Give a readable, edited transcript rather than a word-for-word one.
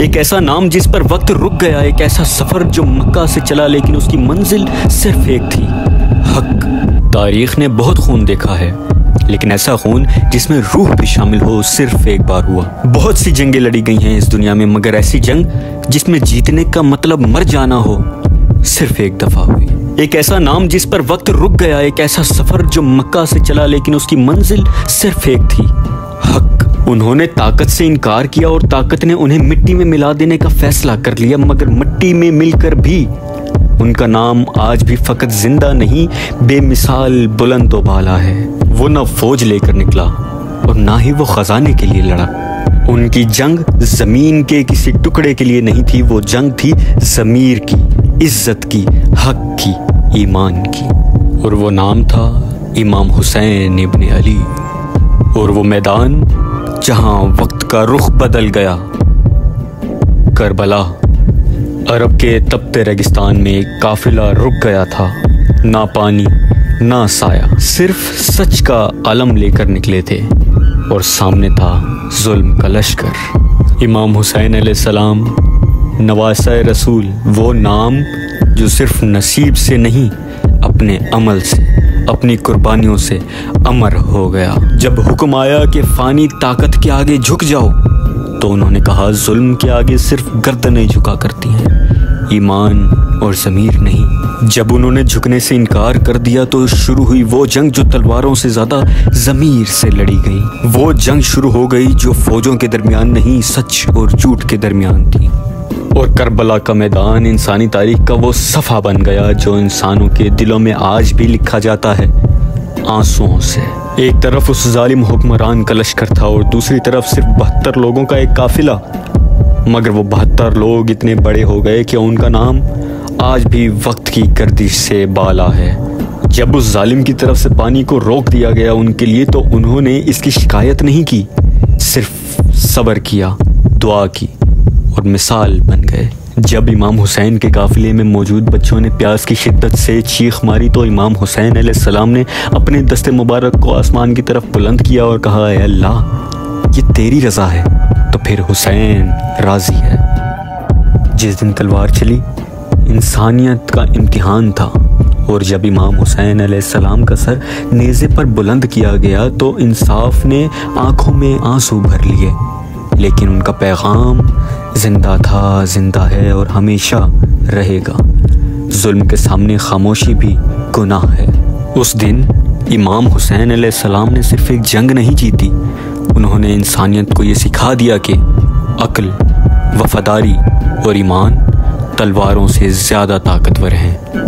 एक ऐसा नाम जिस पर वक्त रुक गया, एक ऐसा सफर जो मक्का से चला लेकिन उसकी मंजिल सिर्फ एक थी, हक। तारीख ने बहुत खून देखा है, लेकिन ऐसा खून जिसमें रूह भी शामिल हो सिर्फ एक बार हुआ। बहुत सी जंगें लड़ी गई हैं इस दुनिया में, मगर ऐसी जंग जिसमें जीतने का मतलब मर जाना हो सिर्फ एक दफा हुई। एक ऐसा नाम जिस पर वक्त रुक गया, एक ऐसा सफर जो मक्का से चला लेकिन उसकी मंजिल सिर्फ एक थी, हक। उन्होंने ताकत से इनकार किया और ताकत ने उन्हें मिट्टी में मिला देने का फैसला कर लिया, मगर मिट्टी में मिलकर भी उनका नाम आज भी फकत जिंदा नहीं, बेमिसाल बुलंद बाला है। वो न फौज लेकर निकला और ना ही वो खजाने के लिए लड़ा। उनकी जंग जमीन के किसी टुकड़े के लिए नहीं थी, वो जंग थी ज़मीर की, इज्जत की, हक की, ईमान की। और वो नाम था इमाम हुसैन इब्न अली। और वो मैदान जहां वक्त का रुख बदल गया, करबला। अरब के तपते रेगिस्तान में एक काफिला रुक गया था, ना पानी ना साया, सिर्फ सच का अलम लेकर निकले थे और सामने था जुल्म का लश्कर। इमाम हुसैन अलैहिस्सलाम, नवासा रसूल, वो नाम जो सिर्फ नसीब से नहीं अपने अमल से, अपनी कुर्बानियों से अमर हो गया। जब हुक्म आया कि फानी ताकत के आगे झुक जाओ, तो उन्होंने कहा जुल्म के आगे सिर्फ गर्दनें झुका करती हैं, ईमान और ज़मीर नहीं। जब उन्होंने झुकने से इनकार कर दिया तो शुरू हुई वो जंग जो तलवारों से ज़्यादा ज़मीर से लड़ी गई। वो जंग शुरू हो गई जो फौजों के दरमियान नहीं, सच और झूठ के दरमियान थी। और करबला का मैदान इंसानी तारीख का वो सफ़ा बन गया जो इंसानों के दिलों में आज भी लिखा जाता है आंसुओं से। एक तरफ उस जालिम हुक्मरान का लश्कर था और दूसरी तरफ सिर्फ 72 लोगों का एक काफिला, मगर वो 72 लोग इतने बड़े हो गए कि उनका नाम आज भी वक्त की गर्दिश से बाला है। जब उस जालिम की तरफ से पानी को रोक दिया गया उनके लिए, तो उन्होंने इसकी शिकायत नहीं की, सिर्फ सब्र किया, दुआ की और मिसाल बन गए। जब इमाम हुसैन के काफिले में मौजूद बच्चों ने प्यास की शिद्दत से चीख मारी, तो इमाम हुसैन अलैहिस्सलाम ने अपने दस्ते मुबारक को आसमान की तरफ बुलंद किया और कहा, ऐ अल्लाह, ये तेरी रज़ा है तो फिर हुसैन राजी है। जिस दिन तलवार चली, इंसानियत का इम्तिहान था, और जब इमाम हुसैन अलैहिस्सलाम का सर नेज़े पर बुलंद किया गया तो इंसाफ ने आंखों में आंसू भर लिए, लेकिन उनका पैगाम जिंदा था, जिंदा है और हमेशा रहेगा। जुल्म के सामने खामोशी भी गुनाह है। उस दिन इमाम हुसैन अलैहिस्सलाम ने सिर्फ एक जंग नहीं जीती, उन्होंने इंसानियत को ये सिखा दिया कि अक्ल, वफादारी और ईमान तलवारों से ज़्यादा ताकतवर हैं।